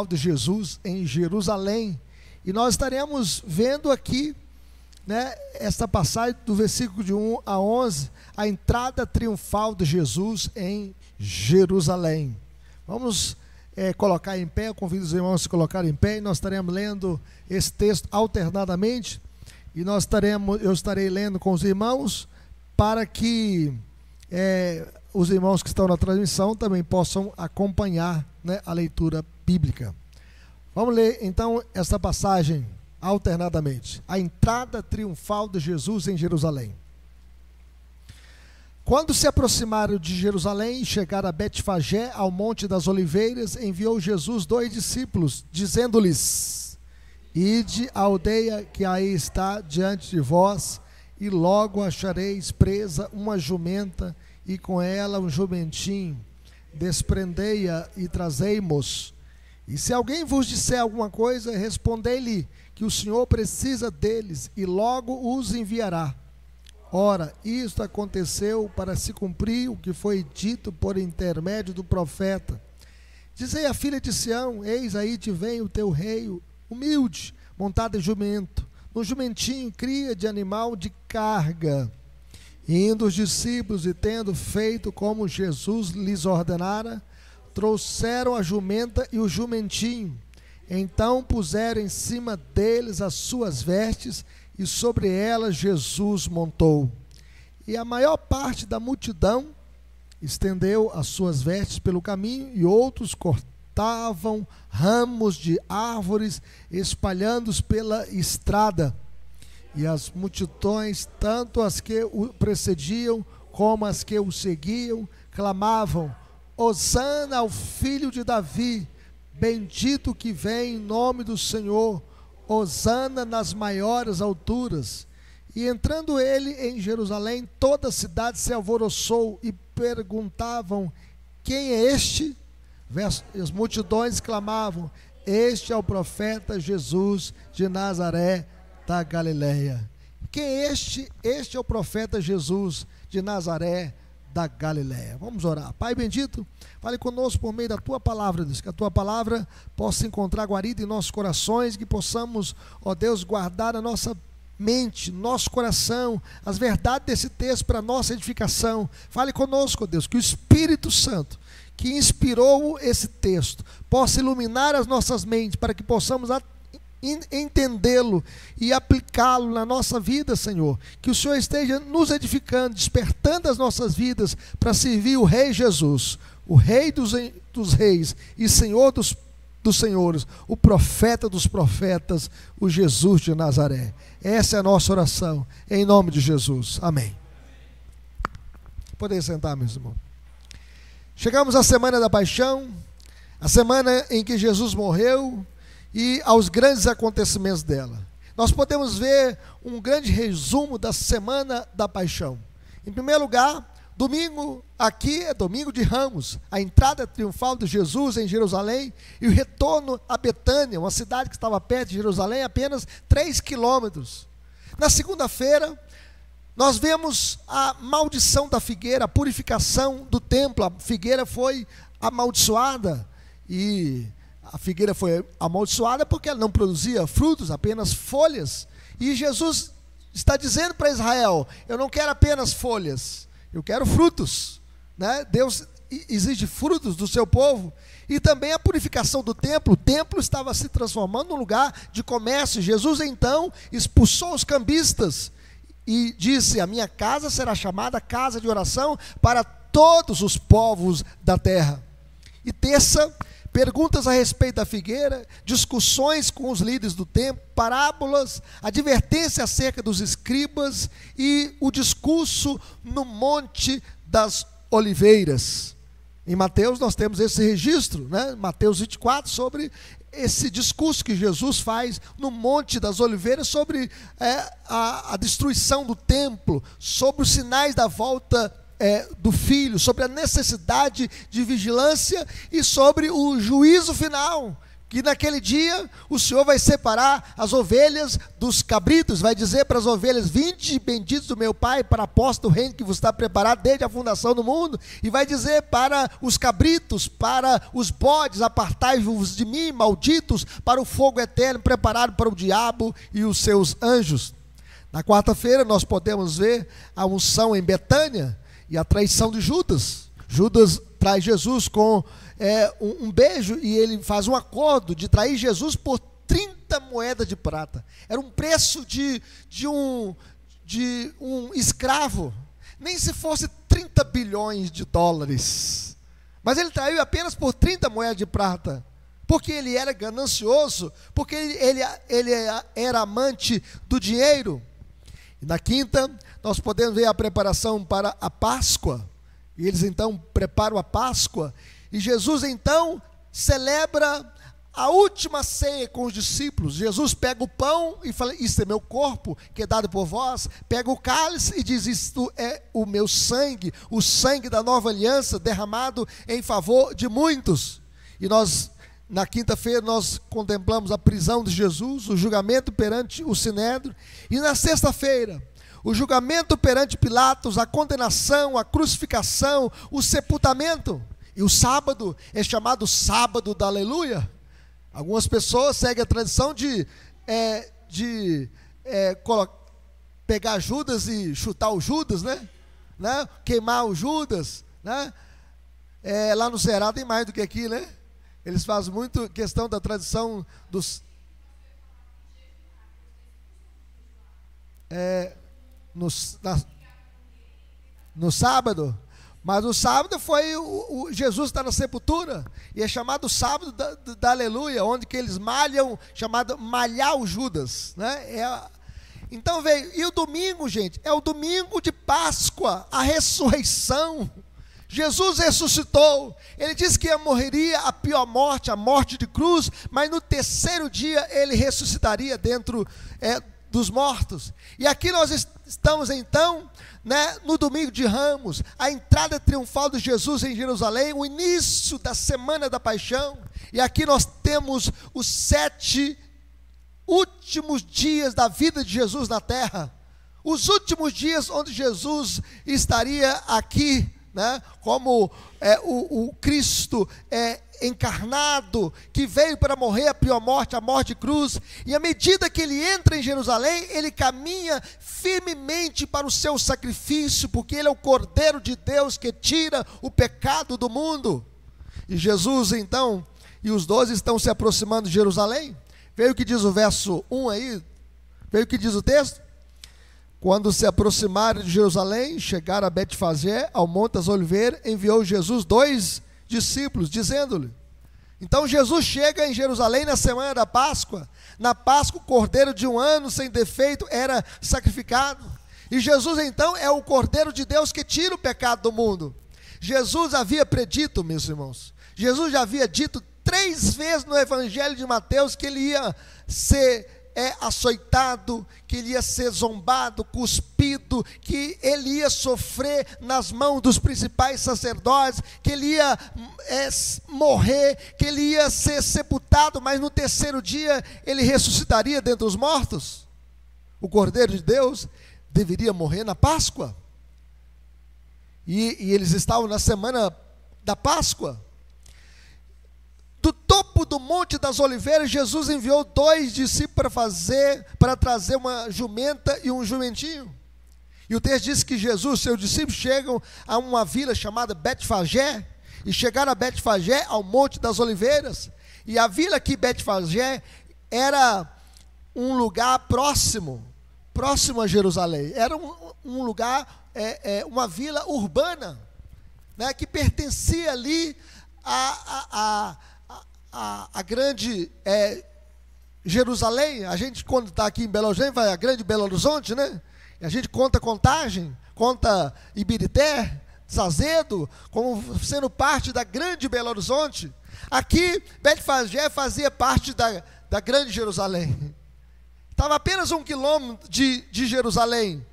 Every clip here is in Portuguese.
de Jesus em Jerusalém. E nós estaremos vendo aqui, esta passagem do versículo de 1 a 11, a entrada triunfal de Jesus em Jerusalém. Vamos colocar em pé, eu convido os irmãos a se colocarem em pé, e nós estaremos lendo esse texto alternadamente, e eu estarei lendo com os irmãos, para que os irmãos que estão na transmissão também possam acompanhar a leitura bíblica. Vamos ler então esta passagem alternadamente. A entrada triunfal de Jesus em Jerusalém. Quando se aproximaram de Jerusalém e chegaram a Betfagé, ao Monte das Oliveiras, enviou Jesus 2 discípulos, dizendo-lhes: Ide à aldeia que aí está diante de vós, e logo achareis presa uma jumenta, e com ela um jumentinho. Desprendei-a e trazei-mos. E se alguém vos disser alguma coisa, respondei-lhe que o Senhor precisa deles, e logo os enviará. Ora, isto aconteceu para se cumprir o que foi dito por intermédio do profeta. Dizei à filha de Sião: eis aí te vem o teu rei, humilde, montado em jumento, no jumentinho, cria de animal de carga. Indo os discípulos, e tendo feito como Jesus lhes ordenara, trouxeram a jumenta e o jumentinho. Então puseram em cima deles as suas vestes, e sobre elas Jesus montou. E a maior parte da multidão estendeu as suas vestes pelo caminho, e outros cortavam ramos de árvores, espalhando-os pela estrada. E as multidões, tanto as que o precediam como as que o seguiam, clamavam: Hosana ao filho de Davi, bendito que vem em nome do Senhor, Hosana nas maiores alturas. E entrando ele em Jerusalém, toda a cidade se alvoroçou e perguntavam: quem é este? E as multidões clamavam: este é o profeta Jesus de Nazaré da Galileia. Quem é este? Este é o profeta Jesus de Nazaré da Galileia. Vamos orar. Pai bendito, fale conosco por meio da tua palavra, Deus, que a tua palavra possa encontrar guarida em nossos corações, que possamos, ó Deus, guardar na nossa mente, nosso coração, as verdades desse texto para nossa edificação. Fale conosco, ó Deus, que o Espírito Santo que inspirou esse texto possa iluminar as nossas mentes, para que possamos entendê-lo e aplicá-lo na nossa vida, Senhor. Que o Senhor esteja nos edificando, despertando as nossas vidas para servir o Rei Jesus, o Rei dos reis e Senhor dos senhores, o profeta dos profetas, o Jesus de Nazaré. Essa é a nossa oração, em nome de Jesus. Amém. Podem sentar, meus irmãos. Chegamos à semana da paixão, a semana em que Jesus morreu, e aos grandes acontecimentos dela. Nós podemos ver um grande resumo da semana da paixão. Em primeiro lugar, domingo, aqui é domingo de Ramos, a entrada triunfal de Jesus em Jerusalém e o retorno a Betânia, uma cidade que estava perto de Jerusalém, apenas 3 quilômetros. Na segunda-feira, nós vemos a maldição da figueira, a purificação do templo. A figueira foi amaldiçoada, e a figueira foi amaldiçoada porque ela não produzia frutos, apenas folhas. E Jesus está dizendo para Israel: eu não quero apenas folhas, eu quero frutos, Deus exige frutos do seu povo. E também a purificação do templo. O templo estava se transformando num lugar de comércio. Jesus então expulsou os cambistas e disse: a minha casa será chamada casa de oração para todos os povos da terra. E terça, perguntas a respeito da figueira, discussões com os líderes do templo, parábolas, advertência acerca dos escribas e o discurso no Monte das Oliveiras. Em Mateus nós temos esse registro, Mateus 24, sobre esse discurso que Jesus faz no Monte das Oliveiras, sobre a destruição do templo, sobre os sinais da volta do Filho, sobre a necessidade de vigilância e sobre o juízo final, que naquele dia o Senhor vai separar as ovelhas dos cabritos, vai dizer para as ovelhas: vinde benditos do meu Pai, para a posse do reino que vos está preparado desde a fundação do mundo, e vai dizer para os cabritos, para os bodes: apartai-vos de mim, malditos, para o fogo eterno preparado para o diabo e os seus anjos. Na quarta-feira nós podemos ver a unção em Betânia e a traição de Judas. Judas traz Jesus com um beijo, e ele faz um acordo de trair Jesus por 30 moedas de prata. Era um preço de um escravo, nem se fosse 30 bilhões de dólares. Mas ele traiu apenas por 30 moedas de prata, porque ele era ganancioso, porque ele era amante do dinheiro. E na quinta, nós podemos ver a preparação para a Páscoa. E eles então preparam a Páscoa, e Jesus então celebra a última ceia com os discípulos. Jesus pega o pão e fala: isto é meu corpo, que é dado por vós. Pega o cálice e diz: isto é o meu sangue, o sangue da nova aliança, derramado em favor de muitos. E nós, na quinta-feira, nós contemplamos a prisão de Jesus, o julgamento perante o Sinédrio. E na sexta-feira, o julgamento perante Pilatos, a condenação, a crucificação, o sepultamento. E o sábado é chamado sábado da aleluia. Algumas pessoas seguem a tradição de pegar Judas e chutar o Judas, né? Queimar o Judas, né? Lá no Ceará tem mais do que aqui, né? Eles fazem muito questão da tradição dos... no sábado. Mas o sábado foi Jesus está na sepultura, e é chamado sábado da aleluia, onde que eles malham, chamado malhar o Judas, né? Então veio, e o domingo, gente, é o domingo de Páscoa, a ressurreição. Jesus ressuscitou. Ele disse que morreria a pior morte, a morte de cruz, mas no terceiro dia ele ressuscitaria dentro dos mortos. E aqui nós estamos então, né, no domingo de Ramos, a entrada triunfal de Jesus em Jerusalém, o início da semana da paixão. E aqui nós temos os 7 últimos dias da vida de Jesus na terra, os últimos dias onde Jesus estaria aqui, né, como o Cristo encarnado, que veio para morrer a pior morte, a morte de cruz. E à medida que ele entra em Jerusalém, ele caminha firmemente para o seu sacrifício, porque ele é o Cordeiro de Deus que tira o pecado do mundo. E Jesus então, e os 12 estão se aproximando de Jerusalém. Veja o que diz o verso 1 aí, veja o que diz o texto: quando se aproximaram de Jerusalém, chegaram a Betfagé, ao Monte das Oliveiras, enviou Jesus 2 discípulos, dizendo-lhe... Então Jesus chega em Jerusalém na semana da Páscoa. Na Páscoa, o cordeiro de 1 ano sem defeito era sacrificado. E Jesus então é o Cordeiro de Deus que tira o pecado do mundo. Jesus havia predito, meus irmãos, Jesus já havia dito 3 vezes no Evangelho de Mateus que ele ia ser açoitado, que ele ia ser zombado, cuspido, que ele ia sofrer nas mãos dos principais sacerdotes, que ele ia morrer, que ele ia ser sepultado, mas no terceiro dia ele ressuscitaria dentre os mortos. O Cordeiro de Deus deveria morrer na Páscoa, e eles estavam na semana da Páscoa. Do topo do Monte das Oliveiras, Jesus enviou 2 discípulos para trazer uma jumenta e um jumentinho. E o texto diz que Jesus, seus discípulos, chegam a uma vila chamada Betfagé, e chegaram a Betfagé, ao Monte das Oliveiras. E a vila aqui, Betfagé, era um lugar próximo a Jerusalém. Era um lugar, uma vila urbana, né, que pertencia ali a grande Jerusalém. A gente, quando está aqui em Belo Horizonte, vai a grande Belo Horizonte, né? E a gente conta Contagem, conta Ibirité, Sazedo, como sendo parte da grande Belo Horizonte. Aqui, Betfagé fazia parte da grande Jerusalém. Estava apenas 1 quilômetro de Jerusalém.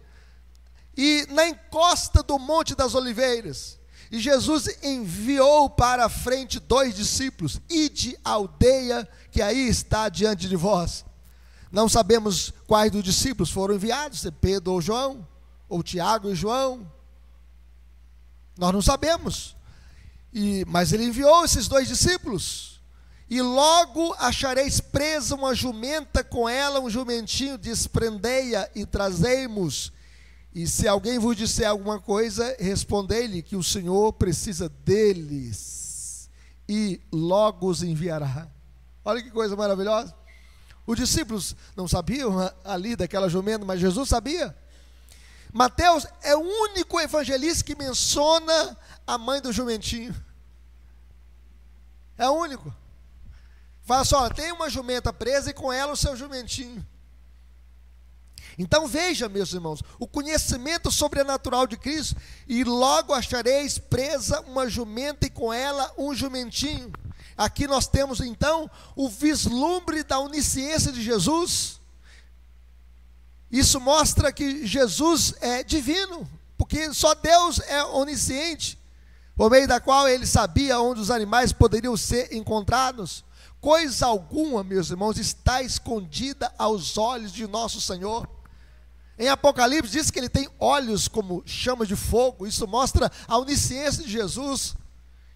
E na encosta do Monte das Oliveiras. E Jesus enviou para a frente 2 discípulos: ide à aldeia que aí está diante de vós. Não sabemos quais dos discípulos foram enviados, se Pedro ou João, ou Tiago e João. Nós não sabemos. Mas ele enviou esses 2 discípulos. E logo achareis presa uma jumenta, com ela um jumentinho, desprendei-a e trazei-mos. E se alguém vos disser alguma coisa, respondei-lhe que o Senhor precisa deles, e logo os enviará. Olha que coisa maravilhosa. Os discípulos não sabiam ali daquela jumenta, mas Jesus sabia. Mateus é o único evangelista que menciona a mãe do jumentinho. É o único. Fala só, tem uma jumenta presa e com ela o seu jumentinho. Então veja, meus irmãos, o conhecimento sobrenatural de Cristo: e logo achareis presa uma jumenta e com ela um jumentinho. Aqui nós temos então o vislumbre da onisciência de Jesus. Isso mostra que Jesus é divino, porque só Deus é onisciente, por meio da qual ele sabia onde os animais poderiam ser encontrados. Coisa alguma, meus irmãos, está escondida aos olhos de nosso Senhor. Em Apocalipse diz que ele tem olhos como chamas de fogo. Isso mostra a onisciência de Jesus,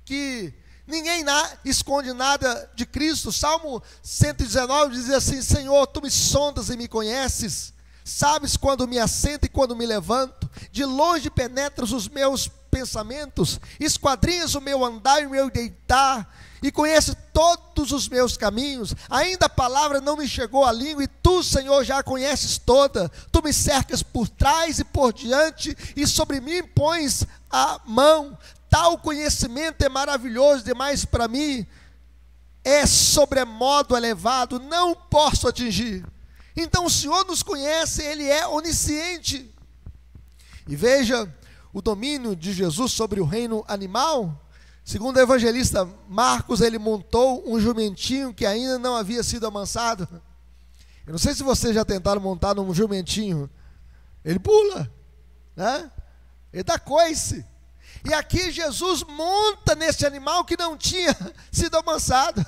que ninguém esconde nada de Cristo. Salmo 119 diz assim: Senhor, tu me sondas e me conheces, sabes quando me assento e quando me levanto, de longe penetras os meus pensamentos, esquadrinhas o meu andar e o meu deitar, e conhece todos os meus caminhos. Ainda a palavra não me chegou à língua, e tu, Senhor, já a conheces toda. Tu me cercas por trás e por diante, e sobre mim pões a mão. Tal conhecimento é maravilhoso demais para mim, é sobremodo elevado, não posso atingir. Então o Senhor nos conhece, Ele é onisciente. E veja o domínio de Jesus sobre o reino animal. Segundo o evangelista Marcos, ele montou um jumentinho que ainda não havia sido amansado. Eu não sei se vocês já tentaram montar num jumentinho. Ele pula, né? Ele dá coice. E aqui Jesus monta nesse animal que não tinha sido amansado,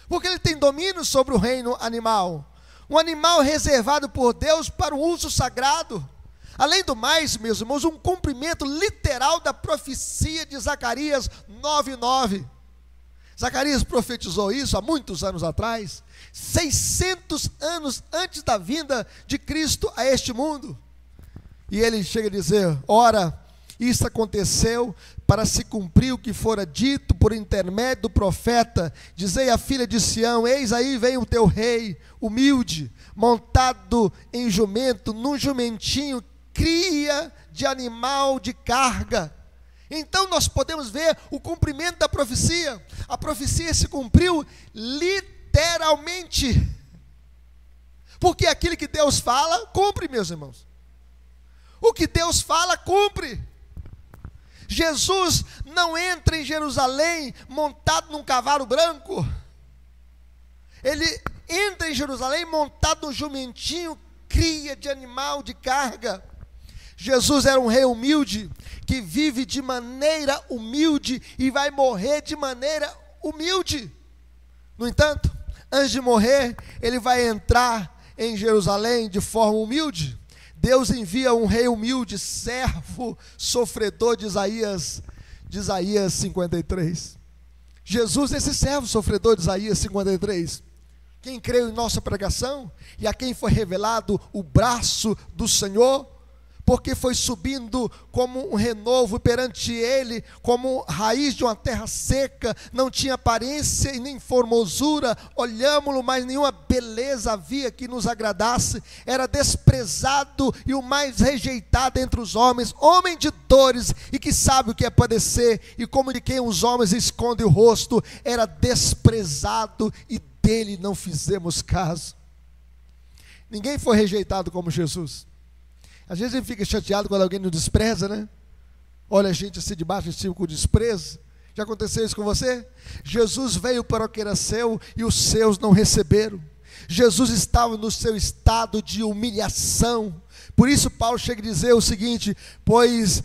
porque ele tem domínio sobre o reino animal. Um animal reservado por Deus para o uso sagrado. Além do mais, meus irmãos, um cumprimento literal da profecia de Zacarias 9:9. Zacarias profetizou isso há muitos anos atrás, 600 anos antes da vinda de Cristo a este mundo. E ele chega a dizer: ora, isso aconteceu para se cumprir o que fora dito por intermédio do profeta: dizei à filha de Sião, eis aí vem o teu rei, humilde, montado em jumento, num jumentinho, cria de animal de carga. Então nós podemos ver o cumprimento da profecia. A profecia se cumpriu literalmente, porque aquilo que Deus fala, cumpre, meus irmãos. O que Deus fala, cumpre. Jesus não entra em Jerusalém montado num cavalo branco. Ele entra em Jerusalém montado num jumentinho, cria de animal de carga. Jesus era um rei humilde, que vive de maneira humilde e vai morrer de maneira humilde. No entanto, antes de morrer, ele vai entrar em Jerusalém de forma humilde. Deus envia um rei humilde, servo, sofredor de Isaías 53. Jesus, esse servo sofredor de Isaías 53, quem creu em nossa pregação e a quem foi revelado o braço do Senhor, porque foi subindo como um renovo perante ele, como raiz de uma terra seca, não tinha aparência e nem formosura, olhámo-lo, mas nenhuma beleza havia que nos agradasse, era desprezado e o mais rejeitado entre os homens, homem de dores e que sabe o que é padecer, e como de quem os homens escondem o rosto, era desprezado e dele não fizemos caso. Ninguém foi rejeitado como Jesus. Às vezes a gente fica chateado quando alguém nos despreza, né? Olha a gente assim debaixo de cima com desprezo. Já aconteceu isso com você? Jesus veio para o que era seu e os seus não receberam. Jesus estava no seu estado de humilhação. Por isso Paulo chega a dizer o seguinte: pois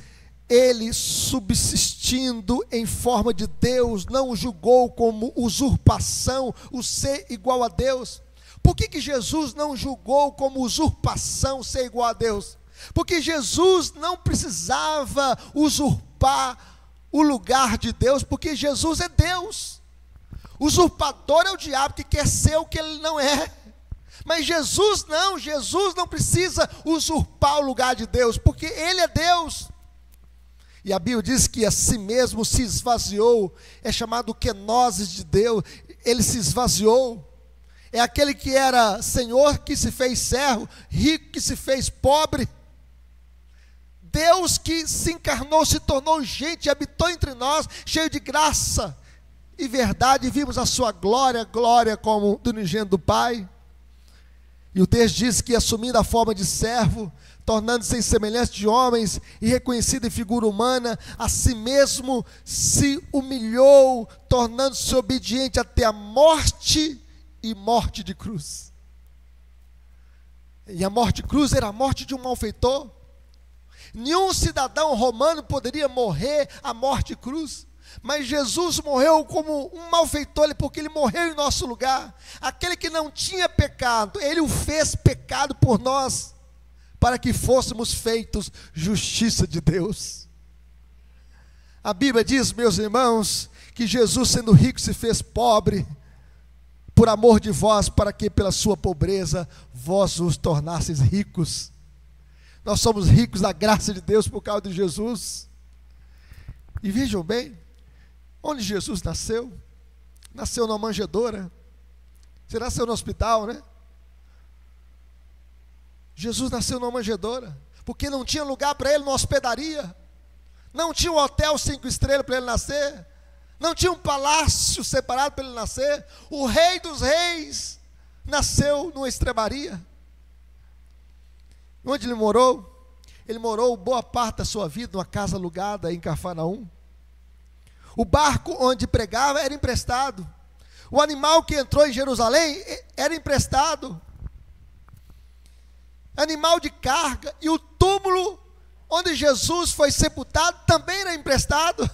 ele, subsistindo em forma de Deus, não o julgou como usurpação o ser igual a Deus. Por que Jesus não julgou como usurpação ser igual a Deus? Porque Jesus não precisava usurpar o lugar de Deus, porque Jesus é Deus. Usurpador é o diabo que quer ser o que ele não é. Mas Jesus não precisa usurpar o lugar de Deus, porque ele é Deus. E a Bíblia diz que a si mesmo se esvaziou, é chamado kenosis de Deus, ele se esvaziou. É aquele que era Senhor que se fez servo, rico que se fez pobre. Deus que se encarnou, se tornou gente, habitou entre nós, cheio de graça e verdade, e vimos a sua glória, glória como do unigênito do Pai. E o texto diz que, assumindo a forma de servo, tornando-se em semelhança de homens e reconhecido em figura humana, a si mesmo se humilhou, tornando-se obediente até a morte e morte de cruz. E a morte de cruz era a morte de um malfeitor. Nenhum cidadão romano poderia morrer a morte de cruz, mas Jesus morreu como um malfeitor, porque ele morreu em nosso lugar. Aquele que não tinha pecado, ele o fez pecado por nós, para que fôssemos feitos justiça de Deus. A Bíblia diz, meus irmãos, que Jesus, sendo rico, se fez pobre por amor de vós, para que pela sua pobreza vós os tornasseis ricos. Nós somos ricos da graça de Deus por causa de Jesus. E vejam bem, onde Jesus nasceu? Nasceu numa manjedoura. Você nasceu no hospital, né? Jesus nasceu numa manjedoura, porque não tinha lugar para ele numa hospedaria. Não tinha um hotel 5 estrelas para ele nascer. Não tinha um palácio separado para ele nascer. O Rei dos Reis nasceu numa estrebaria. Onde ele morou? Ele morou boa parte da sua vida numa casa alugada em Cafarnaum. O barco onde pregava era emprestado. O animal que entrou em Jerusalém era emprestado. Animal de carga. E o túmulo onde Jesus foi sepultado também era emprestado.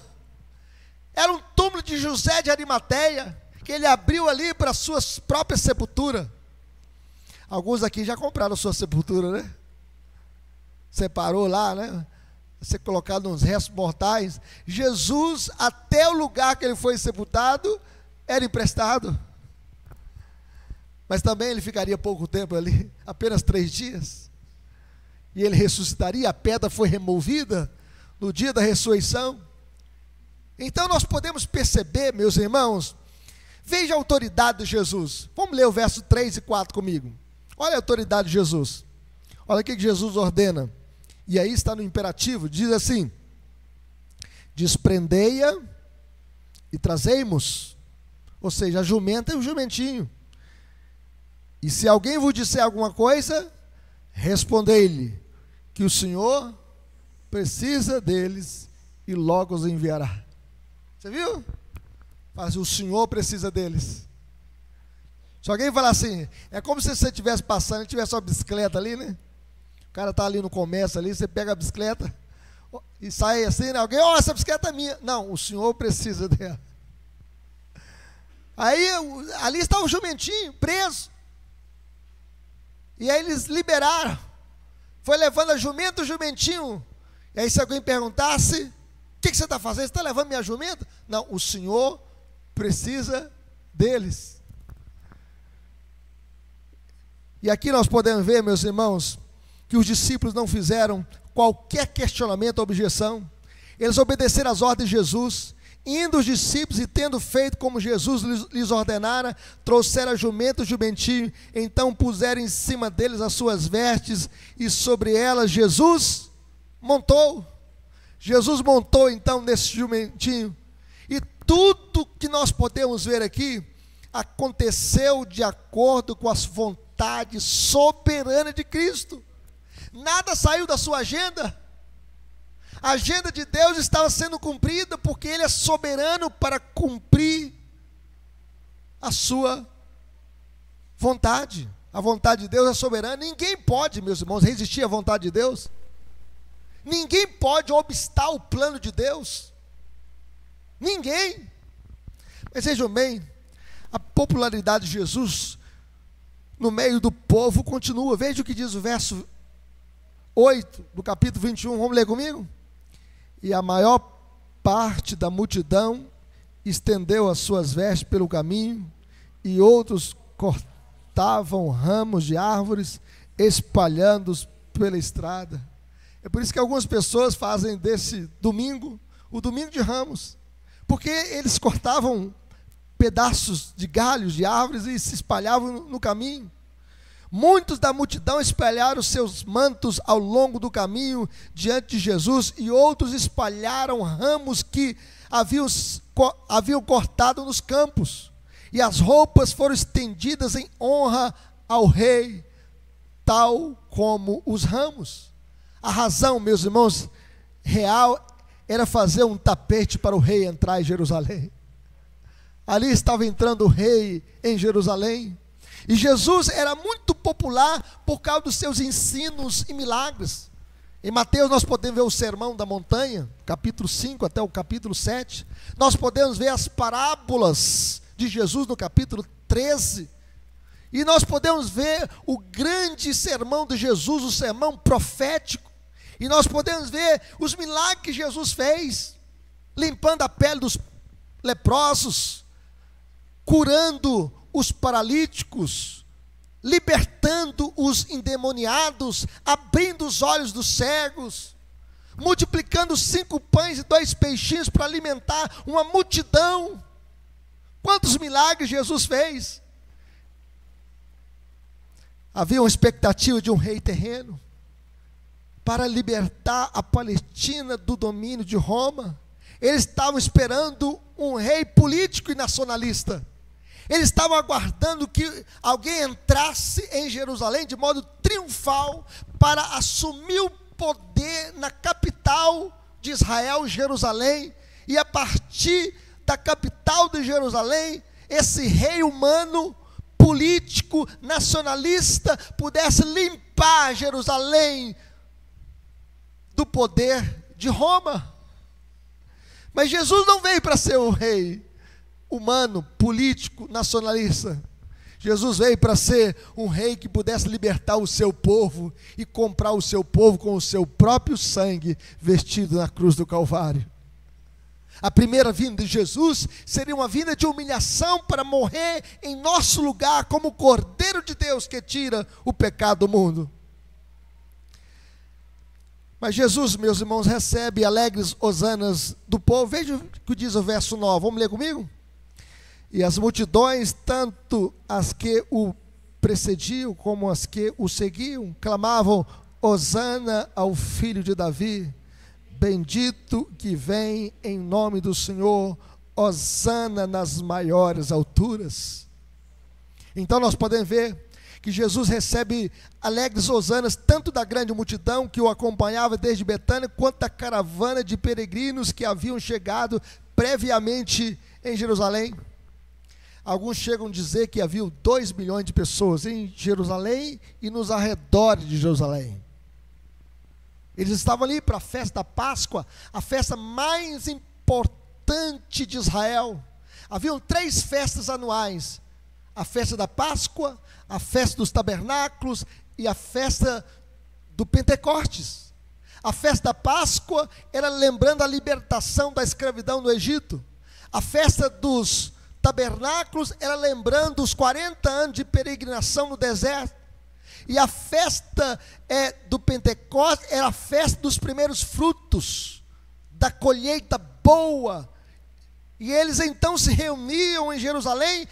Era um túmulo de José de Arimateia, que ele abriu ali para a sua própria sepultura. Alguns aqui já compraram a sua sepultura, né? Separou lá, né? Ser colocado nos restos mortais. Jesus, até o lugar que ele foi sepultado, era emprestado. Mas também ele ficaria pouco tempo ali, apenas 3 dias. E ele ressuscitaria, a pedra foi removida no dia da ressurreição. Então nós podemos perceber, meus irmãos, veja a autoridade de Jesus. Vamos ler o verso 3 e 4 comigo. Olha a autoridade de Jesus. Olha o que Jesus ordena. E aí está no imperativo, diz assim: desprendei-a e trazei-mos. Ou seja, a jumenta e o jumentinho. E se alguém vos disser alguma coisa, respondei-lhe que o Senhor precisa deles e logo os enviará. Você viu? Mas o Senhor precisa deles. Se alguém falar assim, é como se você estivesse passando e tivesse uma bicicleta ali, né? O cara está ali no comércio ali, você pega a bicicleta e sai assim, né? Alguém, essa bicicleta é minha. Não, o Senhor precisa dela. Aí, ali está o jumentinho, preso. E aí eles liberaram. Foi levando a jumenta, o jumentinho. E aí se alguém perguntasse, o que você está fazendo? Você está levando minha jumenta? Não, o Senhor precisa deles. E aqui nós podemos ver, meus irmãos, que os discípulos não fizeram qualquer questionamento ou objeção. Eles obedeceram às ordens de Jesus. Indo os discípulos e tendo feito como Jesus lhes ordenara, trouxeram a jumenta e o jumentinho, então puseram em cima deles as suas vestes, e sobre elas Jesus montou. Jesus montou então nesse jumentinho, e tudo que nós podemos ver aqui, aconteceu de acordo com as vontades soberanas de Cristo. Nada saiu da sua agenda. A agenda de Deus estava sendo cumprida, porque Ele é soberano para cumprir a sua vontade. A vontade de Deus é soberana. Ninguém pode, meus irmãos, resistir à vontade de Deus. Ninguém pode obstar o plano de Deus. Ninguém. Mas vejam bem, a popularidade de Jesus no meio do povo continua. Veja o que diz o verso 8 do capítulo 21. Vamos ler comigo? E a maior parte da multidão estendeu as suas vestes pelo caminho, e outros cortavam ramos de árvores, espalhando-os pela estrada. É por isso que algumas pessoas fazem desse domingo o domingo de ramos, porque eles cortavam pedaços de galhos de árvores e se espalhavam no caminho. Muitos da multidão espalharam seus mantos ao longo do caminho diante de Jesus, e outros espalharam ramos que haviam cortado nos campos, e as roupas foram estendidas em honra ao rei, tal como os ramos. A razão, meus irmãos, real era fazer um tapete para o rei entrar em Jerusalém. Ali estava entrando o rei em Jerusalém, e Jesus era muito popular por causa dos seus ensinos e milagres. Em Mateus nós podemos ver o Sermão da Montanha, capítulo 5 até o capítulo 7. Nós podemos ver as parábolas de Jesus no capítulo 13. E nós podemos ver o grande sermão de Jesus, o sermão profético. E nós podemos ver os milagres que Jesus fez, limpando a pele dos leprosos, curando os paralíticos, libertando os endemoniados, abrindo os olhos dos cegos, multiplicando 5 pães e 2 peixinhos para alimentar uma multidão. Quantos milagres Jesus fez! Havia uma expectativa de um rei terreno para libertar a Palestina do domínio de Roma. Eles estavam esperando um rei político e nacionalista. Eles estavam aguardando que alguém entrasse em Jerusalém de modo triunfal para assumir o poder na capital de Israel, Jerusalém, e a partir da capital de Jerusalém, esse rei humano, político, nacionalista, pudesse limpar Jerusalém do poder de Roma. Mas Jesus não veio para ser um rei humano, político, nacionalista. Jesus veio para ser um rei que pudesse libertar o seu povo e comprar o seu povo com o seu próprio sangue vestido na cruz do Calvário. A primeira vinda de Jesus seria uma vinda de humilhação para morrer em nosso lugar como o Cordeiro de Deus que tira o pecado do mundo. Mas Jesus, meus irmãos, recebe alegres hosanas do povo. Veja o que diz o verso 9, vamos ler comigo? E as multidões, tanto as que o precediam como as que o seguiam, clamavam: Hosana ao filho de Davi, bendito que vem em nome do Senhor, hosana nas maiores alturas. Então nós podemos ver que Jesus recebe alegres hosanas, tanto da grande multidão que o acompanhava desde Betânia, quanto da caravana de peregrinos que haviam chegado previamente em Jerusalém. Alguns chegam a dizer que havia 2 milhões de pessoas em Jerusalém e nos arredores de Jerusalém. Eles estavam ali para a festa da Páscoa, a festa mais importante de Israel. Haviam 3 festas anuais: a festa da Páscoa, a festa dos tabernáculos e a festa do Pentecostes. A festa da Páscoa era lembrando a libertação da escravidão no Egito. A festa dos tabernáculos era lembrando os 40 anos de peregrinação no deserto. E a festa do Pentecostes era a festa dos primeiros frutos, da colheita boa. E eles então se reuniam em Jerusalém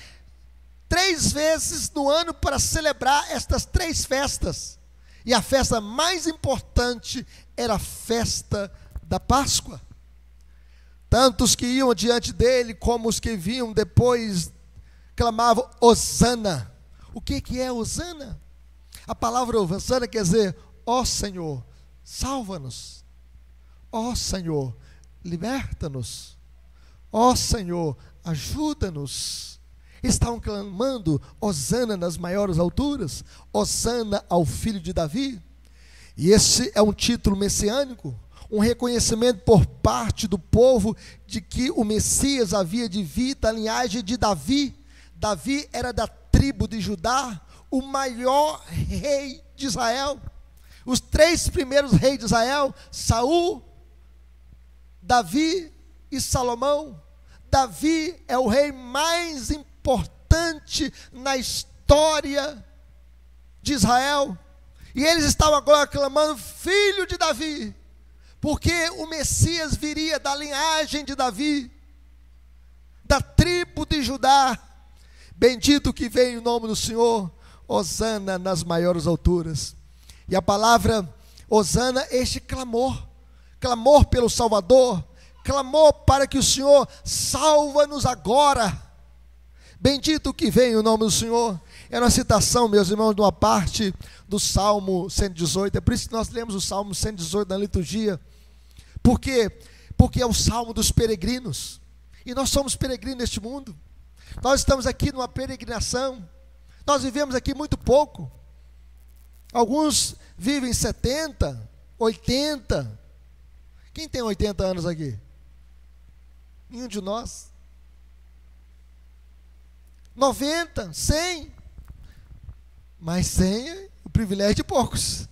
3 vezes no ano para celebrar estas 3 festas. E a festa mais importante era a festa da Páscoa. Tanto os que iam diante dele, como os que vinham depois, clamavam: Hosana. O que é Hosana? A palavra Hosana quer dizer: ó Senhor, salva-nos. Ó Senhor, liberta-nos. Ó Senhor, ajuda-nos. Estavam clamando: Hosana nas maiores alturas, Hosana ao filho de Davi. E esse é um título messiânico, um reconhecimento por parte do povo de que o Messias havia de vir da linhagem de Davi. Davi era da tribo de Judá, o maior rei de Israel. Os 3 primeiros reis de Israel, Saul, Davi e Salomão. Davi é o rei mais importante na história de Israel. E eles estavam agora clamando, filho de Davi, porque o Messias viria da linhagem de Davi, da tribo de Judá. Bendito que vem o nome do Senhor, hosana nas maiores alturas. E a palavra hosana, este clamor, clamor pelo Salvador, clamor para que o Senhor salva-nos agora. Bendito que vem o nome do Senhor. É uma citação, meus irmãos, de uma parte do Salmo 118. É por isso que nós lemos o Salmo 118 na liturgia. Por quê? Porque é o Salmo dos peregrinos. E nós somos peregrinos neste mundo. Nós estamos aqui numa peregrinação. Nós vivemos aqui muito pouco. Alguns vivem 70, 80. Quem tem 80 anos aqui? Nenhum de nós. 90, 100. Mas 100 é o privilégio de poucos.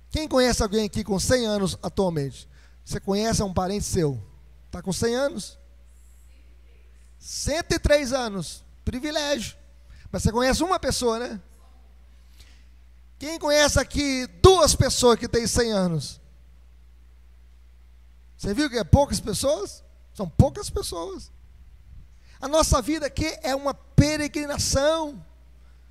Quem conhece alguém aqui com 100 anos atualmente? Você conhece um parente seu? Está com 100 anos? 103 anos. Privilégio. Mas você conhece uma pessoa, né? Quem conhece aqui 2 pessoas que têm 100 anos? Você viu que é poucas pessoas? São poucas pessoas. A nossa vida aqui é uma peregrinação.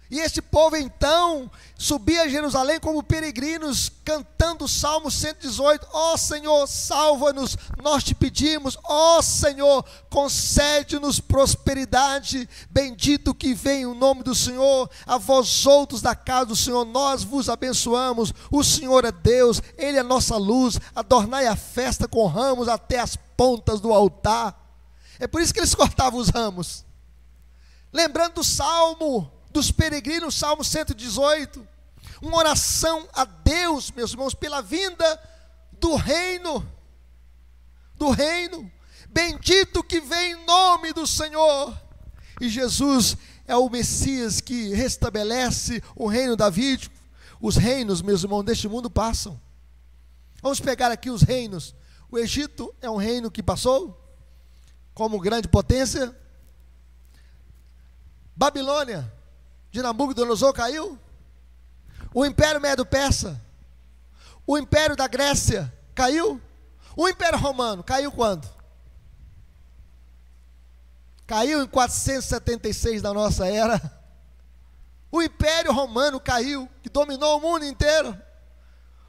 E este povo então subia a Jerusalém como peregrinos, cantando o Salmo 118. Ó Senhor, salva-nos, nós te pedimos. Ó Senhor, concede-nos prosperidade. Bendito que vem o nome do Senhor. A vós outros da casa do Senhor, nós vos abençoamos. O Senhor é Deus, Ele é nossa luz. Adornai a festa com ramos até as pontas do altar. É por isso que eles cortavam os ramos. Lembrando do Salmo dos peregrinos, Salmo 118, uma oração a Deus, meus irmãos, pela vinda do reino, bendito que vem em nome do Senhor. E Jesus é o Messias que restabelece o reino davídico. Os reinos, meus irmãos, deste mundo passam. Vamos pegar aqui os reinos. O Egito é um reino que passou, como grande potência. Babilônia, de Nabucodonosor caiu. O Império Medo-Persa, o Império da Grécia caiu. O Império Romano caiu quando? Caiu em 476 da nossa era. O Império Romano caiu, que dominou o mundo inteiro.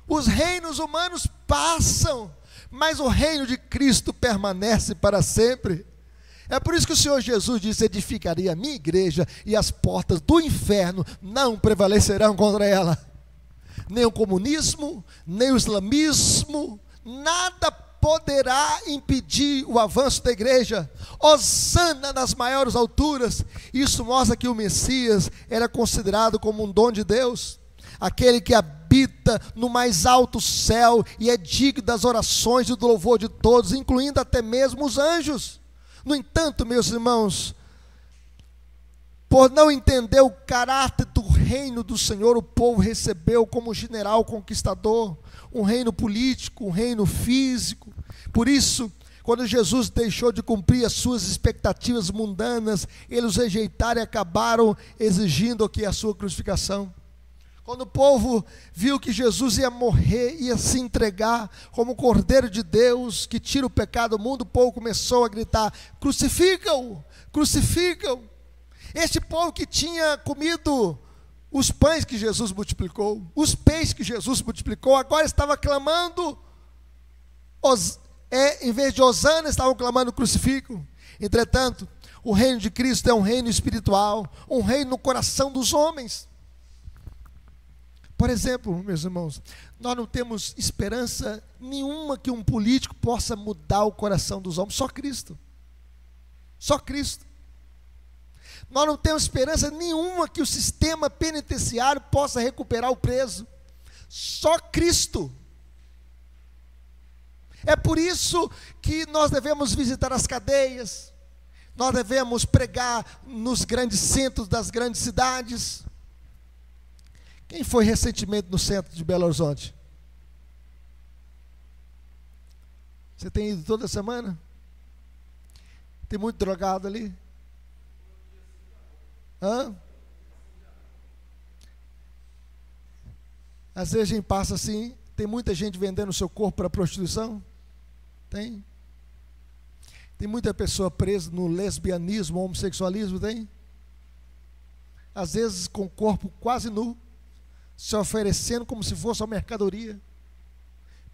Os reinos humanos passam, mas o reino de Cristo permanece para sempre. É por isso que o Senhor Jesus disse: edificaria a minha igreja e as portas do inferno não prevalecerão contra ela. Nem o comunismo, nem o islamismo, nada poderá impedir o avanço da igreja. Hosana nas maiores alturas. Isso mostra que o Messias era considerado como um dom de Deus, aquele que habita no mais alto céu e é digno das orações e do louvor de todos, incluindo até mesmo os anjos. No entanto, meus irmãos, por não entender o caráter do reino do Senhor, o povo recebeu como general conquistador um reino político, um reino físico. Por isso, quando Jesus deixou de cumprir as suas expectativas mundanas, eles o rejeitaram e acabaram exigindo aqui a sua crucificação. Quando o povo viu que Jesus ia morrer, ia se entregar como o Cordeiro de Deus que tira o pecado do mundo, o povo começou a gritar: crucificam-o, crucificam. Este povo que tinha comido os pães que Jesus multiplicou, os peixes que Jesus multiplicou, agora estava clamando, em vez de hosana, estavam clamando crucificam. Entretanto, o reino de Cristo é um reino espiritual, um reino no coração dos homens. Por exemplo, meus irmãos, nós não temos esperança nenhuma que um político possa mudar o coração dos homens, só Cristo. Só Cristo. Nós não temos esperança nenhuma que o sistema penitenciário possa recuperar o preso, só Cristo. É por isso que nós devemos visitar as cadeias, nós devemos pregar nos grandes centros das grandes cidades. Quem foi recentemente no centro de Belo Horizonte? Você tem ido toda semana? Tem muito drogado ali? Hã? Às vezes a gente passa assim, tem muita gente vendendo o seu corpo para prostituição? Tem. Tem muita pessoa presa no lesbianismo, homossexualismo? Tem. Às vezes com o corpo quase nu, se oferecendo como se fosse uma mercadoria.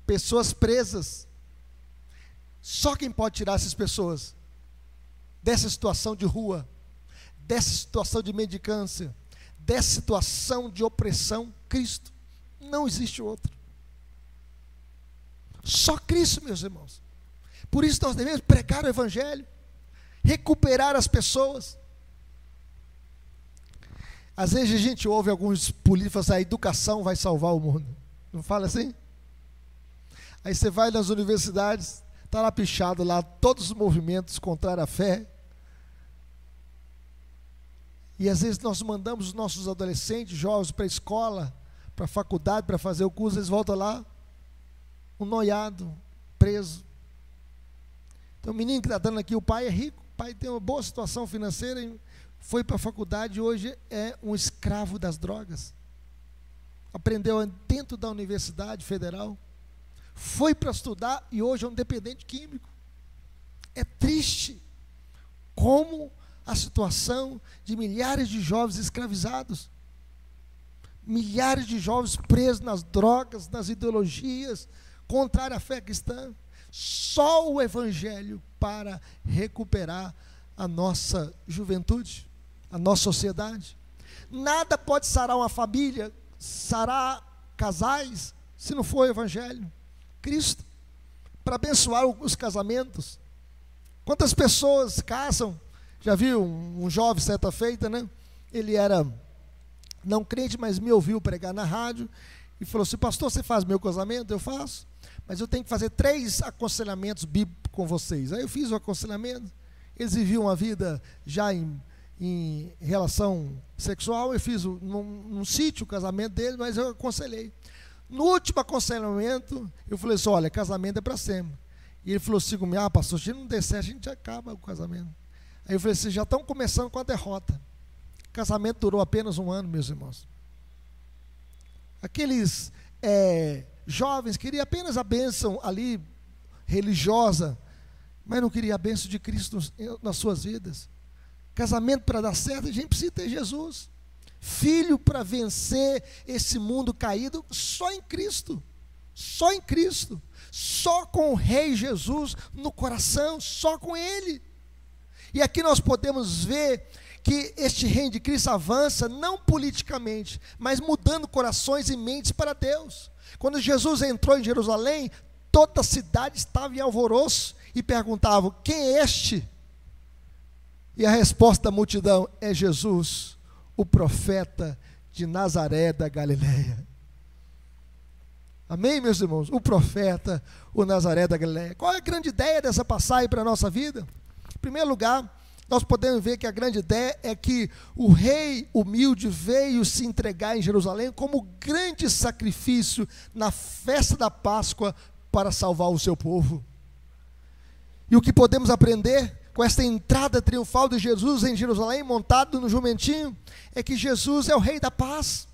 Pessoas presas. Só quem pode tirar essas pessoas dessa situação de rua, dessa situação de mendicância, dessa situação de opressão? Cristo. Não existe outro. Só Cristo, meus irmãos. Por isso nós devemos pregar o Evangelho, recuperar as pessoas. Às vezes a gente ouve alguns políticos falar, a educação vai salvar o mundo. Não fala assim? Aí você vai nas universidades, está lá pichado lá, todos os movimentos contrários à fé. E às vezes nós mandamos os nossos adolescentes, jovens para a escola, para a faculdade, para fazer o curso, eles voltam lá, um noiado, preso. Então o menino que está dando aqui, o pai é rico, o pai tem uma boa situação financeira, foi para a faculdade e hoje é um escravo das drogas. Aprendeu dentro da Universidade Federal, foi para estudar e hoje é um dependente químico. É triste como a situação de milhares de jovens escravizados, milhares de jovens presos nas drogas, nas ideologias contrárias à fé cristã. Só o Evangelho para recuperar a nossa juventude, a nossa sociedade. Nada pode sarar uma família, sarar casais, se não for o Evangelho. Cristo, para abençoar os casamentos. Quantas pessoas casam? Já viu um jovem certa feita, né? Ele era não crente, mas me ouviu pregar na rádio e falou assim: pastor, você faz meu casamento? Eu faço, mas eu tenho que fazer 3 aconselhamentos bíblicos com vocês. Aí eu fiz o aconselhamento. Eles viviam uma vida já em relação sexual. Eu fiz num sítio o casamento deles, mas eu aconselhei. No último aconselhamento, eu falei assim: olha, casamento é para sempre. E ele falou assim comigo: pastor, se não der certo, a gente acaba o casamento. Aí eu falei assim: já estão começando com a derrota. O casamento durou apenas 1 ano, meus irmãos. Aqueles jovens queriam apenas a bênção ali, religiosa, mas não queriam a bênção de Cristo nas suas vidas. Casamento para dar certo, a gente precisa ter Jesus. Filho para vencer esse mundo caído, só em Cristo. Só em Cristo. Só com o Rei Jesus no coração, só com Ele. E aqui nós podemos ver que este reino de Cristo avança não politicamente, mas mudando corações e mentes para Deus. Quando Jesus entrou em Jerusalém, toda a cidade estava em alvoroço e perguntavam: quem é este? E a resposta da multidão: é Jesus, o profeta de Nazaré da Galileia. Amém, meus irmãos? O profeta, o Nazaré da Galileia. Qual é a grande ideia dessa passagem para a nossa vida? Em primeiro lugar, nós podemos ver que a grande ideia é que o rei humilde veio se entregar em Jerusalém como grande sacrifício na festa da Páscoa para salvar o seu povo. E o que podemos aprender com esta entrada triunfal de Jesus em Jerusalém, montado no jumentinho, é que Jesus é o rei da paz.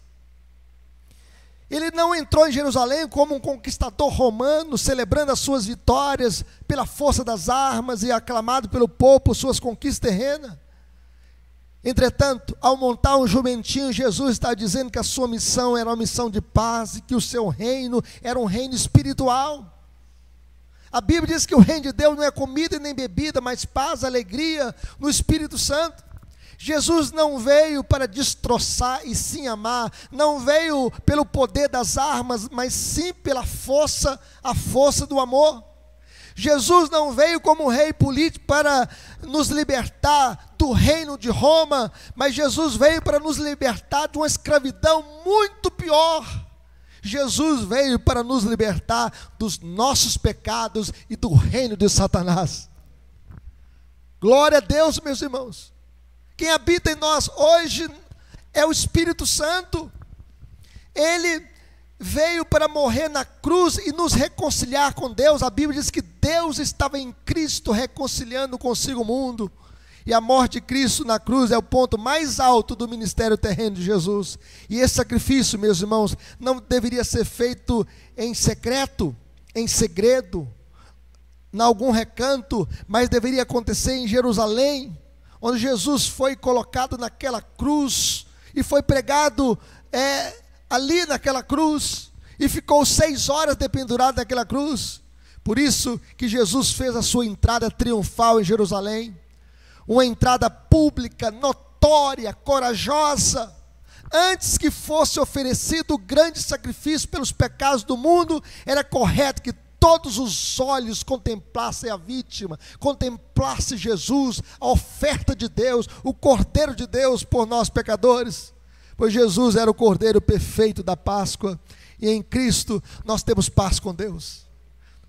Ele não entrou em Jerusalém como um conquistador romano, celebrando as suas vitórias pela força das armas e aclamado pelo povo por suas conquistas terrenas. Entretanto, ao montar um jumentinho, Jesus está dizendo que a sua missão era uma missão de paz e que o seu reino era um reino espiritual. A Bíblia diz que o reino de Deus não é comida nem bebida, mas paz, alegria no Espírito Santo. Jesus não veio para destroçar e sim amar, não veio pelo poder das armas, mas sim pela força, a força do amor. Jesus não veio como um rei político para nos libertar do reino de Roma, mas Jesus veio para nos libertar de uma escravidão muito pior. Jesus veio para nos libertar dos nossos pecados e do reino de Satanás. Glória a Deus, meus irmãos. Quem habita em nós hoje é o Espírito Santo. Ele veio para morrer na cruz e nos reconciliar com Deus. A Bíblia diz que Deus estava em Cristo reconciliando consigo o mundo. E a morte de Cristo na cruz é o ponto mais alto do ministério terreno de Jesus. E esse sacrifício, meus irmãos, não deveria ser feito em secreto, em segredo, em algum recanto, mas deveria acontecer em Jerusalém, onde Jesus foi colocado naquela cruz e foi pregado ali naquela cruz, e ficou 6 horas dependurado naquela cruz. Por isso que Jesus fez a sua entrada triunfal em Jerusalém, uma entrada pública, notória, corajosa. Antes que fosse oferecido o grande sacrifício pelos pecados do mundo, era correto que todos os olhos contemplassem a vítima, contemplassem Jesus, a oferta de Deus, o Cordeiro de Deus por nós pecadores. Pois Jesus era o Cordeiro perfeito da Páscoa, e em Cristo nós temos paz com Deus.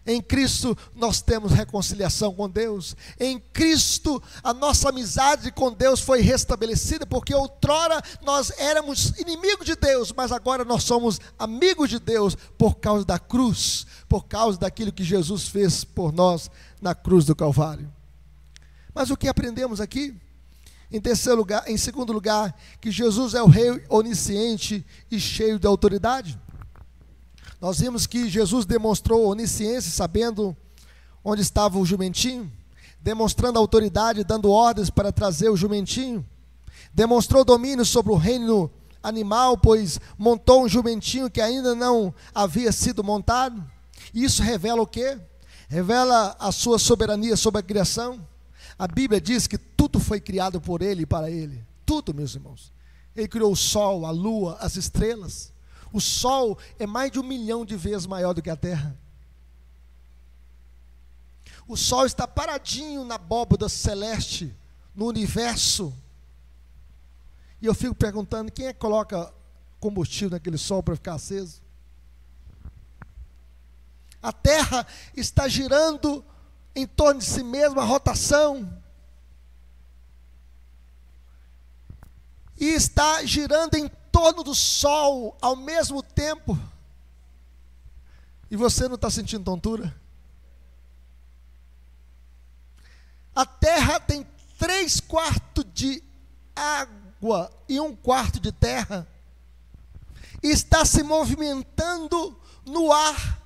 Em Cristo nós temos reconciliação com Deus. Em Cristo a nossa amizade com Deus foi restabelecida, porque outrora nós éramos inimigos de Deus, mas agora nós somos amigos de Deus por causa da cruz, por causa daquilo que Jesus fez por nós na cruz do Calvário. Mas o que aprendemos aqui? Em segundo lugar, que Jesus é o Rei onisciente e cheio de autoridade. Nós vimos que Jesus demonstrou onisciência, sabendo onde estava o jumentinho, demonstrando autoridade, dando ordens para trazer o jumentinho, demonstrou domínio sobre o reino animal, pois montou um jumentinho que ainda não havia sido montado. E isso revela o quê? Revela a sua soberania sobre a criação. A Bíblia diz que tudo foi criado por Ele e para Ele. Tudo, meus irmãos. Ele criou o sol, a lua, as estrelas. O sol é mais de 1 milhão de vezes maior do que a terra. O sol está paradinho na abóbada celeste, no universo. E eu fico perguntando, quem é que coloca combustível naquele sol para ficar aceso? A terra está girando em torno de si mesma, a rotação. E está girando em torno do sol ao mesmo tempo. E você não está sentindo tontura? A terra tem 3/4 de água e 1/4 de terra. E está se movimentando no ar.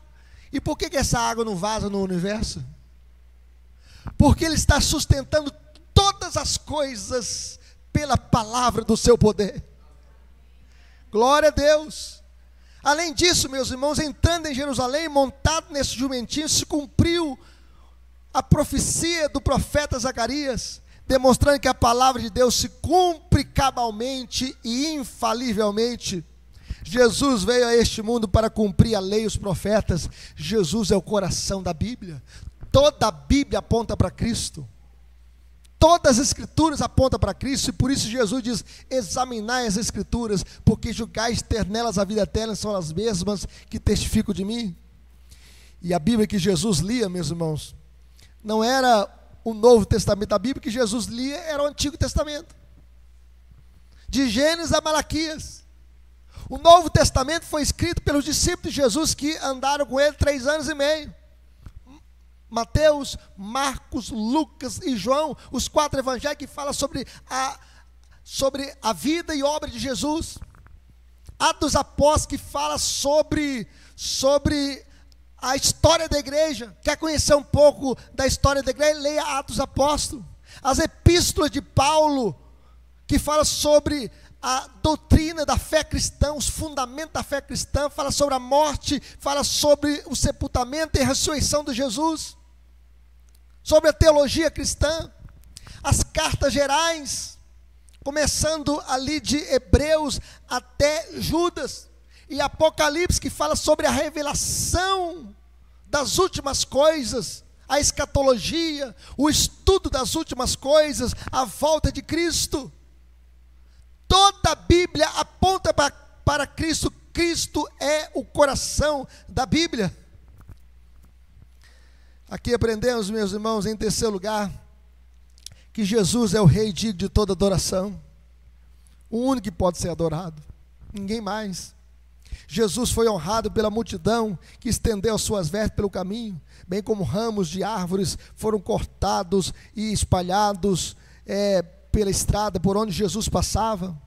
E por que essa água não vaza no universo? Porque Ele está sustentando todas as coisas pela palavra do seu poder. Glória a Deus. Além disso, meus irmãos, entrando em Jerusalém, montado nesse jumentinho, se cumpriu a profecia do profeta Zacarias, demonstrando que a palavra de Deus se cumpre cabalmente e infalivelmente. Jesus veio a este mundo para cumprir a lei e os profetas. Jesus é o coração da Bíblia. Toda a Bíblia aponta para Cristo. Todas as Escrituras apontam para Cristo, e por isso Jesus diz: examinai as Escrituras, porque julgais ter nelas a vida eterna, são as mesmas que testificam de mim. E a Bíblia que Jesus lia, meus irmãos, não era o Novo Testamento. A Bíblia que Jesus lia era o Antigo Testamento, de Gênesis a Malaquias. O Novo Testamento foi escrito pelos discípulos de Jesus que andaram com ele 3 anos e meio. Mateus, Marcos, Lucas e João, os 4 evangelhos que falam sobre a vida e obra de Jesus. Atos dos Apóstolos, que fala sobre a história da igreja. Quer conhecer um pouco da história da igreja? Leia Atos dos Apóstolos. As epístolas de Paulo, que fala sobre a doutrina da fé cristã, os fundamentos da fé cristã, fala sobre a morte, fala sobre o sepultamento e a ressurreição de Jesus, sobre a teologia cristã. As cartas gerais, começando ali de Hebreus até Judas, e Apocalipse, que fala sobre a revelação das últimas coisas, a escatologia, o estudo das últimas coisas, a volta de Cristo. Toda a Bíblia aponta para Cristo. Cristo é o coração da Bíblia. Aqui aprendemos, meus irmãos, em terceiro lugar, que Jesus é o Rei digno de toda adoração, o único que pode ser adorado, ninguém mais. Jesus foi honrado pela multidão que estendeu as suas vestes pelo caminho, bem como ramos de árvores foram cortados e espalhados pela estrada por onde Jesus passava.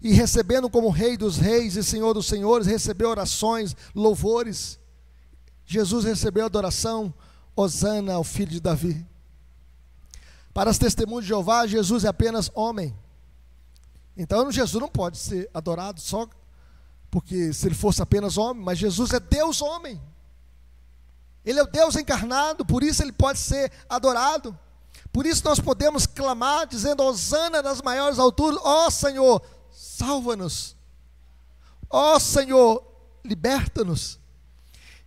E recebendo como Rei dos reis e Senhor dos senhores, recebeu orações, louvores. Jesus recebeu adoração, Hosana ao filho de Davi. Para as testemunhas de Jeová, Jesus é apenas homem. Então Jesus não pode ser adorado só porque se ele fosse apenas homem, mas Jesus é Deus homem. Ele é o Deus encarnado, por isso ele pode ser adorado. Por isso nós podemos clamar dizendo: Hosana nas maiores alturas, ó Senhor, salva-nos. Ó Senhor, liberta-nos.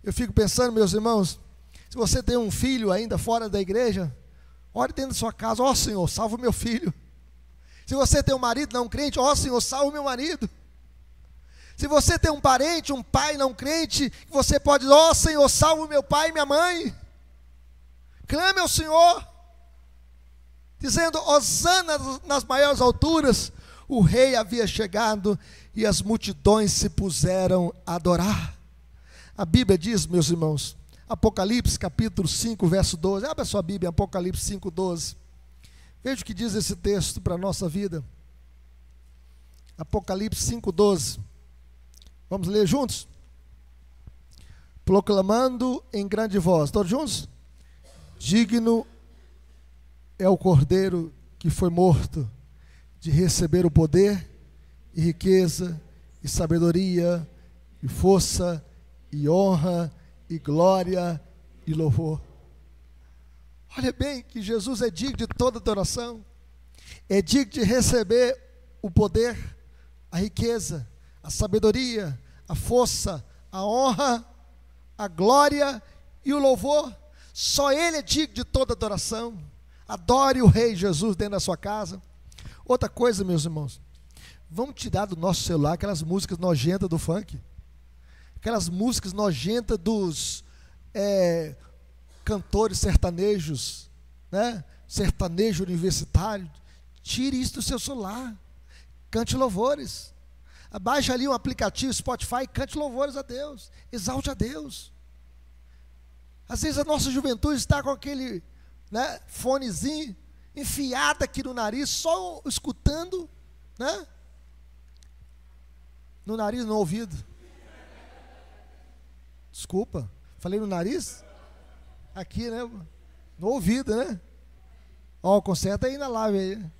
Eu fico pensando, meus irmãos, se você tem um filho ainda fora da igreja, ore dentro da sua casa: ó Senhor, salva o meu filho. Se você tem um marido não crente, ó Senhor, salva o meu marido. Se você tem um parente, um pai não crente, você pode dizer: ó Senhor, salva o meu pai e minha mãe. Clame ao Senhor, dizendo: Hosana nas maiores alturas. O rei havia chegado e as multidões se puseram a adorar. A Bíblia diz, meus irmãos, Apocalipse capítulo 5, verso 12. Abra sua Bíblia, Apocalipse 5, 12. Veja o que diz esse texto para a nossa vida. Apocalipse 5, 12. Vamos ler juntos? Proclamando em grande voz. Todos juntos? Digno é o Cordeiro que foi morto de receber o poder e riqueza e sabedoria e força e honra e glória e louvor. Olha bem que Jesus é digno de toda adoração, é digno de receber o poder, a riqueza, a sabedoria, a força, a honra, a glória e o louvor. Só Ele é digno de toda adoração. Adore o Rei Jesus dentro da sua casa. Outra coisa, meus irmãos, vamos tirar do nosso celular aquelas músicas nojentas do funk, aquelas músicas nojentas dos cantores sertanejos, né? Sertanejo universitário. Tire isso do seu celular, cante louvores. Baixe ali um aplicativo Spotify e cante louvores a Deus, exalte a Deus. Às vezes a nossa juventude está com aquele fonezinho enfiado aqui no nariz, só escutando, no nariz, no ouvido. Desculpa, falei no nariz? Aqui, no ouvido, Ó, conserta aí na live aí.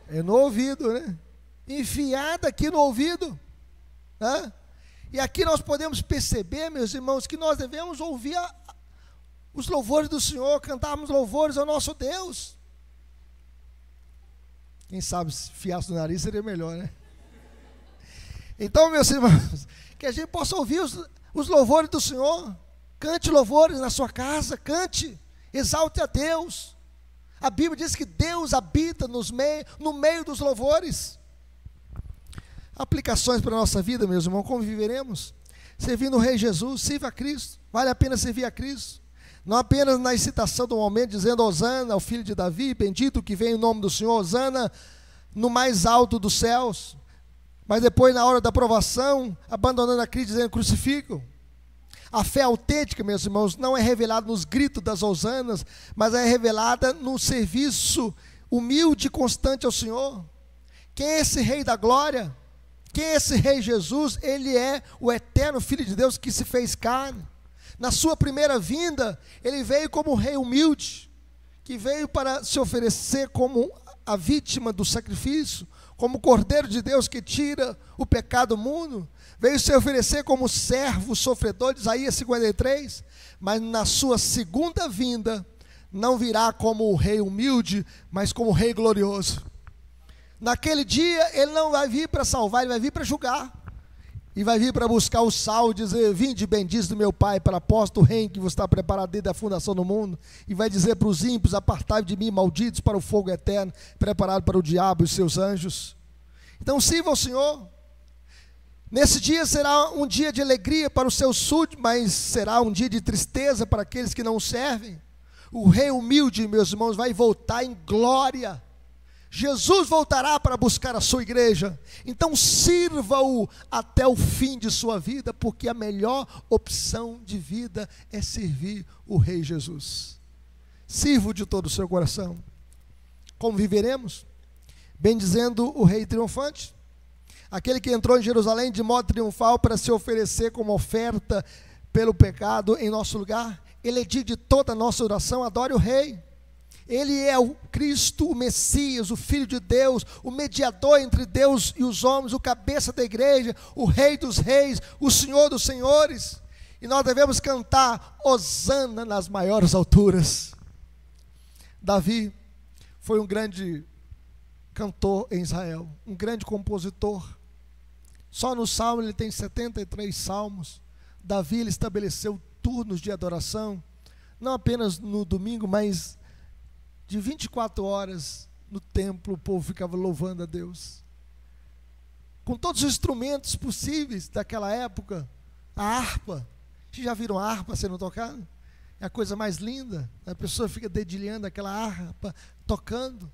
É no ouvido, enfiado aqui no ouvido, E aqui nós podemos perceber, meus irmãos, que nós devemos ouvir os louvores do Senhor, cantarmos louvores ao nosso Deus. Quem sabe se fiasse no nariz seria melhor, Então, meus irmãos, que a gente possa ouvir os louvores do Senhor. Cante louvores na sua casa, cante, exalte a Deus. A Bíblia diz que Deus habita no meio dos louvores. Aplicações para a nossa vida, meus irmãos: como viveremos? Servindo o Rei Jesus, sirva a Cristo. Vale a pena servir a Cristo. Não apenas na excitação do momento, dizendo Hosana ao filho de Davi, bendito que vem em nome do Senhor, Hosana no mais alto dos céus. Mas depois, na hora da provação, abandonando a Cristo, dizendo: crucificam. A fé autêntica, meus irmãos, não é revelada nos gritos das hosanas, mas é revelada no serviço humilde e constante ao Senhor. Quem é esse Rei da glória? Quem é esse Rei Jesus? Ele é o eterno Filho de Deus que se fez carne. Na sua primeira vinda, ele veio como um rei humilde, que veio para se oferecer como a vítima do sacrifício, como o Cordeiro de Deus que tira o pecado do mundo. Veio se oferecer como servo sofredor, de Isaías 53, mas na sua segunda vinda, não virá como o rei humilde, mas como o rei glorioso. Naquele dia, ele não vai vir para salvar, ele vai vir para julgar. E vai vir para buscar o sal e dizer: vinde benditos do meu Pai, para a posse do reino que vos está preparado desde a fundação do mundo. E vai dizer para os ímpios: apartai-vos de mim, malditos, para o fogo eterno, preparado para o diabo e os seus anjos. Então sirva ao Senhor. Nesse dia será um dia de alegria para os seus súditos, mas será um dia de tristeza para aqueles que não o servem. O rei humilde, meus irmãos, vai voltar em glória. Jesus voltará para buscar a sua igreja. Então sirva-o até o fim de sua vida, porque a melhor opção de vida é servir o Rei Jesus. Sirva-o de todo o seu coração. Como viveremos? Bendizendo o Rei triunfante, aquele que entrou em Jerusalém de modo triunfal para se oferecer como oferta pelo pecado em nosso lugar. Ele é digno de toda a nossa oração. Adore o Rei. Ele é o Cristo, o Messias, o Filho de Deus, o mediador entre Deus e os homens, o cabeça da igreja, o Rei dos reis, o Senhor dos senhores. E nós devemos cantar Hosana nas maiores alturas. Davi foi um grande cantor em Israel, um grande compositor. Só no Salmo ele tem 73 salmos. Davi ele estabeleceu turnos de adoração, não apenas no domingo, mas de 24 horas no templo o povo ficava louvando a Deus, com todos os instrumentos possíveis daquela época. A harpa, vocês já viram a harpa sendo tocada? É a coisa mais linda, a pessoa fica dedilhando aquela harpa, tocando,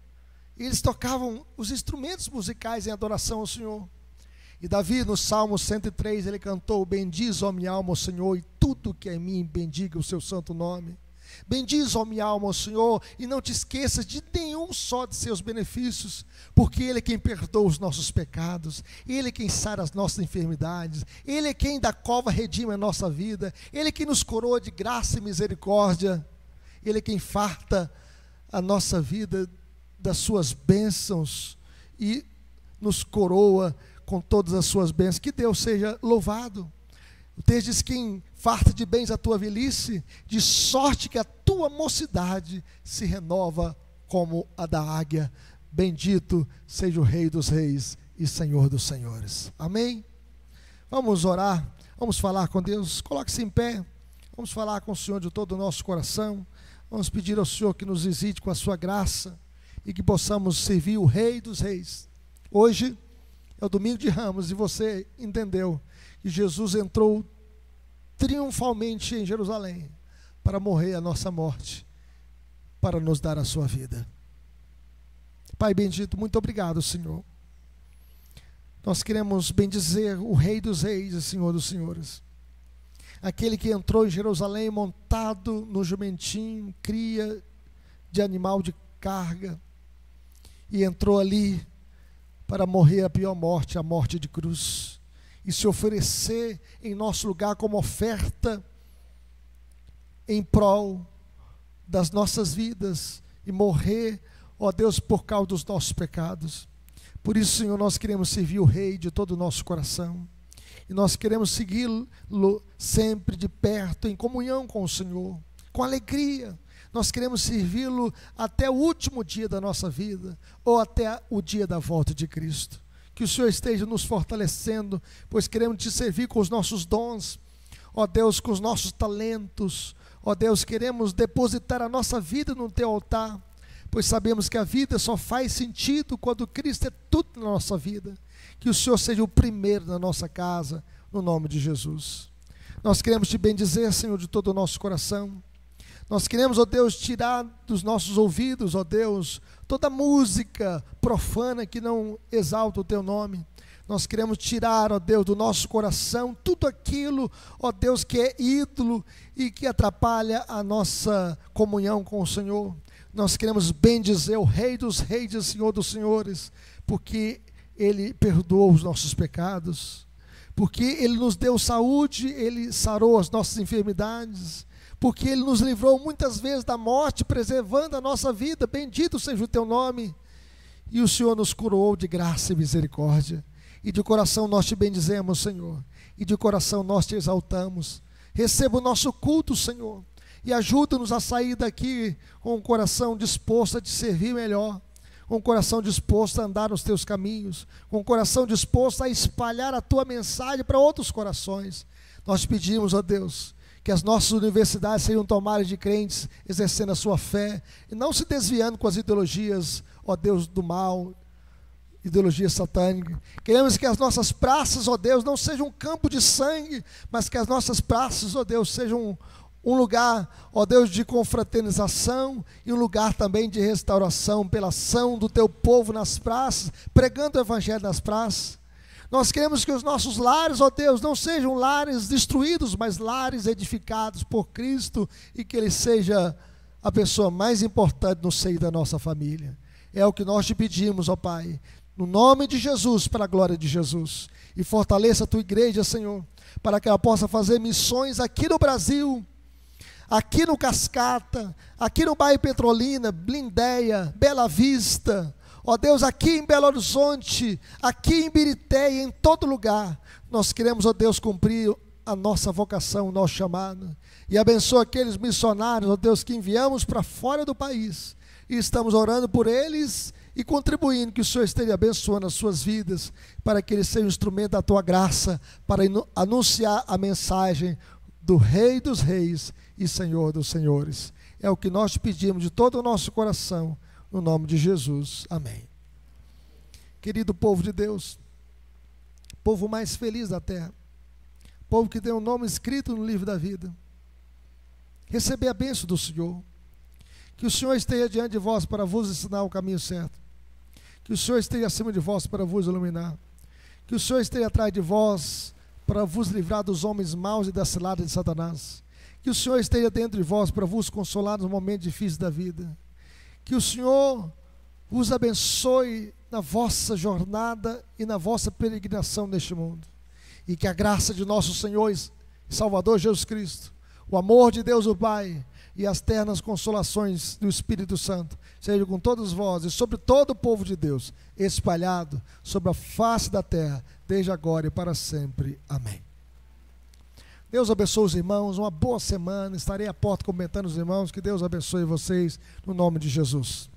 e eles tocavam os instrumentos musicais em adoração ao Senhor. E Davi no Salmo 103 ele cantou: bendiz, ó minha alma, o Senhor, e tudo que é em mim bendiga o seu santo nome. Bendiz, ó minha alma, o Senhor, e não te esqueças de nenhum só de seus benefícios, porque Ele é quem perdoa os nossos pecados, Ele é quem sara as nossas enfermidades, Ele é quem da cova redime a nossa vida, Ele é quem nos coroa de graça e misericórdia, Ele é quem farta a nossa vida das suas bênçãos e nos coroa com todas as suas bênçãos. Que Deus seja louvado. O texto diz: quem farta de bens a tua velhice, de sorte que a tua mocidade se renova como a da águia. Bendito seja o Rei dos reis e Senhor dos senhores. Amém? Vamos orar, vamos falar com Deus. Coloque-se em pé, vamos falar com o Senhor de todo o nosso coração. Vamos pedir ao Senhor que nos visite com a sua graça e que possamos servir o Rei dos reis. Hoje é o domingo de Ramos e você entendeu que Jesus entrou triunfalmente em Jerusalém para morrer a nossa morte, para nos dar a sua vida. Pai bendito, muito obrigado, Senhor. Nós queremos bendizer o Rei dos reis e Senhor dos senhores, aquele que entrou em Jerusalém montado no jumentinho, cria de animal de carga, e entrou ali para morrer a pior morte, a morte de cruz, e se oferecer em nosso lugar como oferta em prol das nossas vidas, e morrer, ó Deus, por causa dos nossos pecados. Por isso, Senhor, nós queremos servir o Rei de todo o nosso coração, e nós queremos segui-lo sempre de perto, em comunhão com o Senhor, com alegria. Nós queremos servi-lo até o último dia da nossa vida, ou até o dia da volta de Cristo. Que o Senhor esteja nos fortalecendo, pois queremos te servir com os nossos dons, ó Deus, com os nossos talentos. Ó Deus, queremos depositar a nossa vida no teu altar, pois sabemos que a vida só faz sentido quando Cristo é tudo na nossa vida. Que o Senhor seja o primeiro na nossa casa, no nome de Jesus. Nós queremos te bendizer, Senhor, de todo o nosso coração. Nós queremos, ó Deus, tirar dos nossos ouvidos, ó Deus, toda música profana que não exalta o teu nome. Nós queremos tirar, ó Deus, do nosso coração tudo aquilo, ó Deus, que é ídolo e que atrapalha a nossa comunhão com o Senhor. Nós queremos bendizer o Rei dos reis e o Senhor dos senhores, porque Ele perdoou os nossos pecados, porque Ele nos deu saúde, Ele sarou as nossas enfermidades, porque Ele nos livrou muitas vezes da morte, preservando a nossa vida. Bendito seja o teu nome. E o Senhor nos coroou de graça e misericórdia. E de coração nós te bendizemos, Senhor, e de coração nós te exaltamos. Receba o nosso culto, Senhor, e ajuda-nos a sair daqui com o coração disposto a te servir melhor, com o coração disposto a andar nos teus caminhos, com o coração disposto a espalhar a tua mensagem para outros corações. Nós te pedimos, ó Deus, que as nossas universidades sejam tomadas de crentes exercendo a sua fé e não se desviando com as ideologias, ó Deus, do mal, ideologia satânica. Queremos que as nossas praças, ó Deus, não sejam um campo de sangue, mas que as nossas praças, ó Deus, sejam um lugar, ó Deus, de confraternização e um lugar também de restauração pela ação do teu povo nas praças, pregando o evangelho nas praças. Nós queremos que os nossos lares, ó Deus, não sejam lares destruídos, mas lares edificados por Cristo, e que Ele seja a pessoa mais importante no seio da nossa família. É o que nós te pedimos, ó Pai, no nome de Jesus, para a glória de Jesus. E fortaleça a tua igreja, Senhor, para que ela possa fazer missões aqui no Brasil, aqui no Cascata, aqui no bairro Petrolina, Blindéia, Bela Vista, ó Deus, aqui em Belo Horizonte, aqui em Birité e em todo lugar. Nós queremos, ó Deus, cumprir a nossa vocação, o nosso chamado. E abençoa aqueles missionários, ó Deus, que enviamos para fora do país. E estamos orando por eles e contribuindo, que o Senhor esteja abençoando as suas vidas, para que eles sejam instrumento da tua graça, para anunciar a mensagem do Rei dos Reis e Senhor dos Senhores. É o que nós te pedimos de todo o nosso coração, no nome de Jesus. Amém. Querido povo de Deus, povo mais feliz da terra, povo que tem um nome escrito no livro da vida, receber a bênção do Senhor. Que o Senhor esteja diante de vós para vos ensinar o caminho certo. Que o Senhor esteja acima de vós para vos iluminar. Que o Senhor esteja atrás de vós para vos livrar dos homens maus e da cilada de Satanás. Que o Senhor esteja dentro de vós para vos consolar nos momentos difíceis da vida. Que o Senhor vos abençoe na vossa jornada e na vossa peregrinação neste mundo. E que a graça de nosso Senhor e Salvador Jesus Cristo, o amor de Deus o Pai e as ternas consolações do Espírito Santo sejam com todos vós e sobre todo o povo de Deus, espalhado sobre a face da terra, desde agora e para sempre. Amém. Deus abençoe os irmãos, uma boa semana. Estarei à porta comentando os irmãos. Que Deus abençoe vocês, no nome de Jesus.